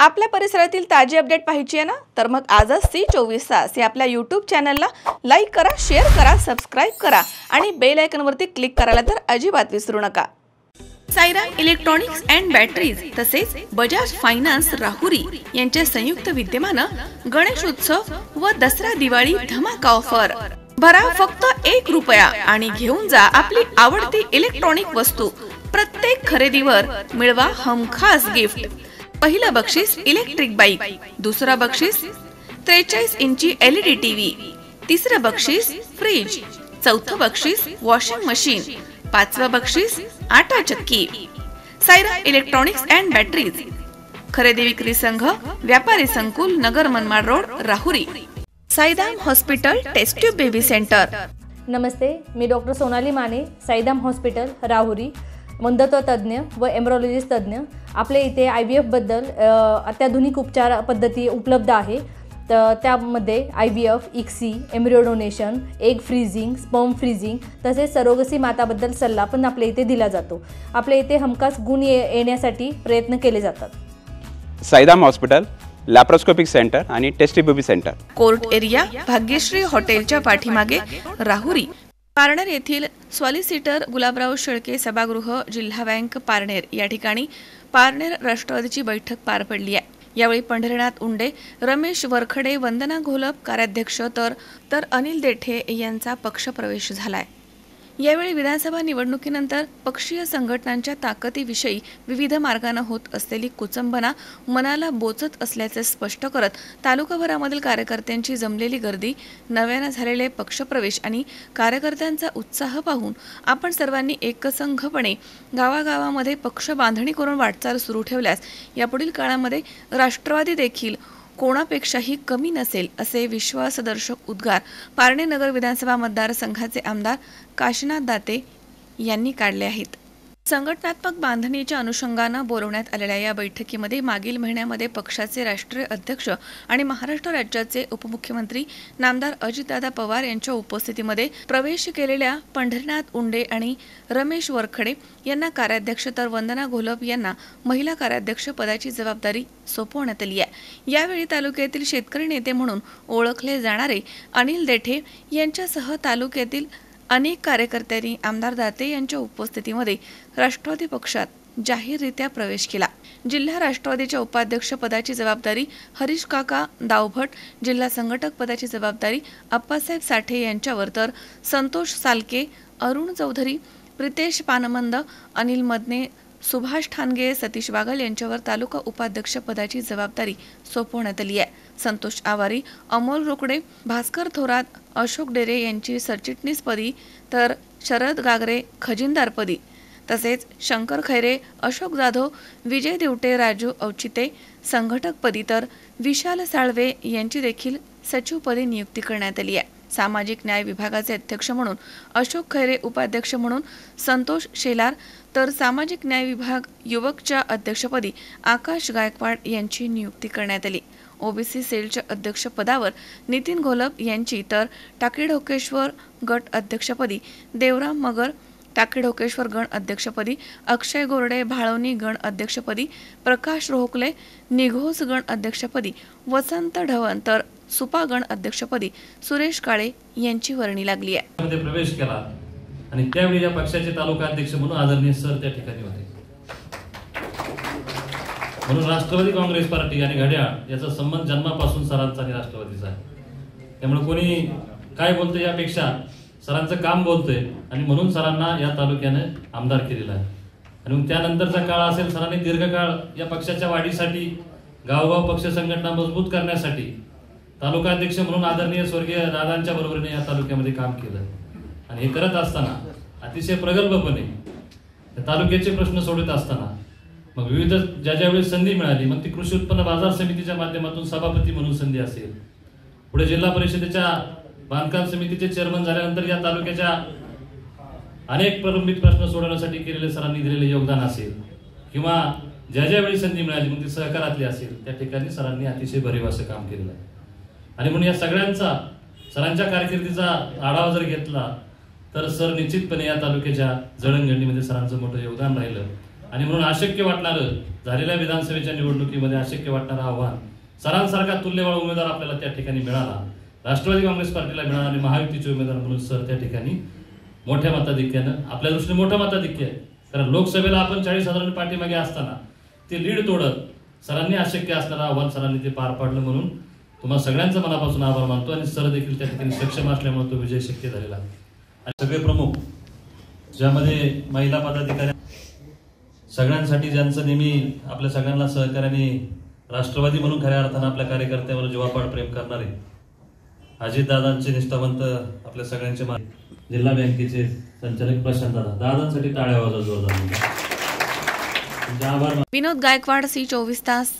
आपल्या परिसरातील ताजी अपडेट पाहिजे आहे ना, तर मग आजच C24 तास या आपल्या YouTube चॅनलला लाईक करा, शेअर करा, सबस्क्राइब करा आणि बेल आयकॉनवरती क्लिक करायला तर अजिबात विसरू नका। साईराम इलेक्ट्रॉनिक्स अँड बॅटरीज तसेच बजाज फायनान्स राहुरी यांच्या संयुक्त विद्यमानं गणेश उत्सव व दसरा दिवाळी धमाका ऑफर। भरा फक्त 1 रुपया आणि घेऊन जा आपली आवडती इलेक्ट्रॉनिक वस्तू। प्रत्येक खरेदीवर मिळवा हमखास गिफ्ट। पहिलं बक्षीस इलेक्ट्रिक बाईक, दुसरा बक्षीस 43 इंची LED टीव्ही, तिसरं बक्षीस फ्रीज, चौथं बक्षीस वॉशिंग मशीन, पाचवं बक्षीस आटा चक्की। साईराम इलेक्ट्रॉनिक्स अँड बॅटरीज, खरेदी विक्री संघ, व्यापारी संकुल, Nagar Manmad road, Rahuri. Sairam hospital test tube baby centre. नमस्ते, मी डॉक्टर सोनाली माने, साईराम हॉस्पिटल राहुरी, मंदत्व तज्ञ व एम्ब्रॉलॉजिस्ट तज्ञ। आपल्या इथे IVF बद्दल अत्याधुनिक उपचार पद्धती उपलब्ध आहे। तर त्यामध्ये IVF, ICSI, embryo donation, egg freezing, sperm freezing तसेच सरोगसी माताबद्दल सल्ला पण आपल्या इथे दिला जातो। आपल्या इथे हमखास गुण येण्यासाठी प्रयत्न केले जातात। साईराम हॉस्पिटल लॅप्रोस्कोपिक सेंटर आणि test baby centre, court area, Bhagyashree हॉटेलच्या पाठीमागे, राहुरी। पारनेर येथील सॉलिसिटर गुलाबराव शेळके सभागृह, जिल्हा बँक पारनेर या ठिकाणी पारनेर राष्ट्रवादीची बैठक पार पडली आहे। यावेळी पंढरीनाथ उंडे, रमेश वरखडे, वंदना घोलप कार्याध्यक्ष तर अनिल देठे यांचा पक्ष प्रवेश झालाय। यावेळी विधानसभा निवडणुकीनंतर पक्षीय संघटनांच्या ताकदीविषयी विविध मार्गाने होत असलेली कुचंबना मनाला बोचत असल्याचे स्पष्ट करत तालुकाभरामधील कार्यकर्त्यांची जमलेली गर्दी, नव्याने झालेले पक्षप्रवेश आणि कार्यकर्त्यांचा उत्साह पाहून आपण सर्वांनी एकसंघपणे गावागावामध्ये पक्ष बांधणी करून वाटचाल सुरू ठेवल्यास यापुढील काळामध्ये राष्ट्रवादी देखील कोणापेक्षाही कमी नसेल असे विश्वासदर्शक उद्गार पारनेर नगर विधानसभा मतदारसंघाचे आमदार काशीनाथ दाते यांनी काढले आहेत। संघटनात्मक बांधणीच्या अनुषंगाने बोलवण्यात आलेल्या या बैठकीमध्ये मागील महिन्यामध्ये पक्षाचे राष्ट्रीय अध्यक्ष आणि महाराष्ट्र राज्याचे उपमुख्यमंत्री नामदार अजितदादा पवार यांच्या उपस्थितीमध्ये प्रवेश केलेल्या पंढरीनाथ उंडे आणि रमेश वरखडे यांना कार्याध्यक्ष तर वंदना घोलप यांना महिला कार्याध्यक्ष पदाची जबाबदारी सोपवण्यात आली आहे। यावेळी तालुक्यातील शेतकरी नेते म्हणून ओळखले जाणारे अनिल देठे यांच्यासह तालुक्यातील अनेक कार्यकर्त्यांनी आमदार दाते यांच्या उपस्थितीमध्ये राष्ट्रवादी पक्षात जाहीररित्या प्रवेश केला। जिल्हा राष्ट्रवादीच्या उपाध्यक्ष पदाची जबाबदारी हरीश काका दावभट, जिल्हा संघटक पदाची जबाबदारी अप्पासाहेब साठे यांच्यावर तर संतोष सालके, अरुण चौधरी, प्रितेश पानमंद, अनिल मदने, सुभाष ठाणगे, सतीश बागल यांच्यावर तालुका उपाध्यक्ष पदाची जबाबदारी सोपवण्यात आली आहे। संतोष आवारी, अमोल रोकडे, भास्कर थोरात, अशोक डेरे यांची सरचिटणीसपदी तर शरद गागरे खजिनदारपदी तसेच शंकर खैरे, अशोक जाधव, विजय दिवटे, राजू औचिते संघटकपदी तर विशाल साळवे यांची देखील सचिवपदी नियुक्ती करण्यात आली आहे। सामाजिक न्याय विभागाचे अध्यक्ष म्हणून अशोक खैरे, उपाध्यक्ष म्हणून संतोष शेलार तर सामाजिक न्याय विभाग युवकच्या अध्यक्षपदी आकाश गायकवाड यांची नियुक्ती करण्यात आली। OBC सेलच्या अध्यक्षपदावर नितीन घोलप यांची तर टाकीढोकेश्वर गट अध्यक्षपदी देवराम मगर, टाकीढोकेश्वर गण अध्यक्षपदी अक्षय गोरडे, भाळवणी गण अध्यक्षपदी प्रकाश रोहकले, निघोज गण अध्यक्षपदी वसंत ढवण तर सुपा गण अध्यक्षपदी सुरेश काळे यांची वर्णी लागली आहे। प्रवेश केला आणि त्यावेळी या पक्षाचे तालुका अध्यक्ष म्हणून आदरणीय सर त्या ठिकाणी होते। म्हणून राष्ट्रवादी काँग्रेस पार्टी आणि घड्याळ याचा संबंध जन्मापासून सरांचा आणि राष्ट्रवादीचा आहे। त्यामुळे कोणी काय बोलतोय यापेक्षा सरांचं काम बोलतोय आणि म्हणून सरांना या तालुक्याने आमदार केलेला आहे। आणि मग त्यानंतरचा काळ असेल, सरांनी दीर्घकाळ या पक्षाच्या वाढीसाठी, गावगाव पक्ष संघटना मजबूत करण्यासाठी तालुका अध्यक्ष म्हणून आदरणीय स्वर्गीय दादांच्या बरोबरीने या तालुक्यामध्ये काम केलं। आणि हे करत असताना अतिशय प्रगल्भपणे तालुक्याचे प्रश्न सोडत असताना मग विविध ज्यावेळी संधी मिळाली, मग ती कृषी उत्पन्न बाजार समितीच्या माध्यमातून सभापती म्हणून संधी असेल, पुढे जिल्हा परिषदेच्या बांधकाम समितीचे चेअरमन झाल्यानंतर या तालुक्याच्या अनेक प्रलंबित प्रश्न सोडवण्यासाठी केलेले सरांनी दिलेले योगदान असेल, किंवा ज्यावेळी संधी मिळाली मग ती सहकारातली असेल, त्या ठिकाणी सरांनी अतिशय भरीव असं काम केलेलं आहे। आणि म्हणून या सगळ्यांचा सरांच्या कारकिर्दीचा आढावा जर घेतला तर सर निश्चितपणे या तालुक्याच्या जडणघडणीमध्ये सरांचं मोठं योगदान राहिलं आणि म्हणून अशक्य वाटणारं झालेल्या विधानसभेच्या निवडणुकीमध्ये अशक्य वाटणारं आव्हान सरांसारखा तुल्यबळ उमेदवार आपल्याला त्या ठिकाणी मिळाला, राष्ट्रवादी काँग्रेस पार्टीला मिळाला आणि महायुतीचे उमेदवार म्हणून सर त्या ठिकाणी मोठ्या मताधिक्यानं, आपल्या दृष्टीने मोठं मताधिक्य आहे, कारण लोकसभेला आपण 40,000 पाठीमागे असताना ते लीड तोडत सरांनी अशक्य असणारं आव्हान सरांनी ते पार पाडलं. म्हणून तुम्हाला सगळ्यांचा मनापासून आभार मानतो आणि सर देखील त्या ठिकाणी सक्षम असल्यामुळे तो विजय शक्य झालेला. आणि सगळे प्रमुख ज्यामध्ये महिला पदाधिकारी सगळ्यांसाठी ज्यांचं नेहमी आपल्या सगळ्यांना सहकार्याने राष्ट्रवादी म्हणून खऱ्या अर्थानं आपल्या कार्यकर्त्यावर जीवापाड प्रेम करणारे अजितदादांचे निष्ठावंत आपल्या सगळ्यांचे जिल्हा बँकेचे संचालक प्रशांत दादांसाठी टाळ्या आवाजात जोरदार. विनोद गायकवाड, सी 24 तास,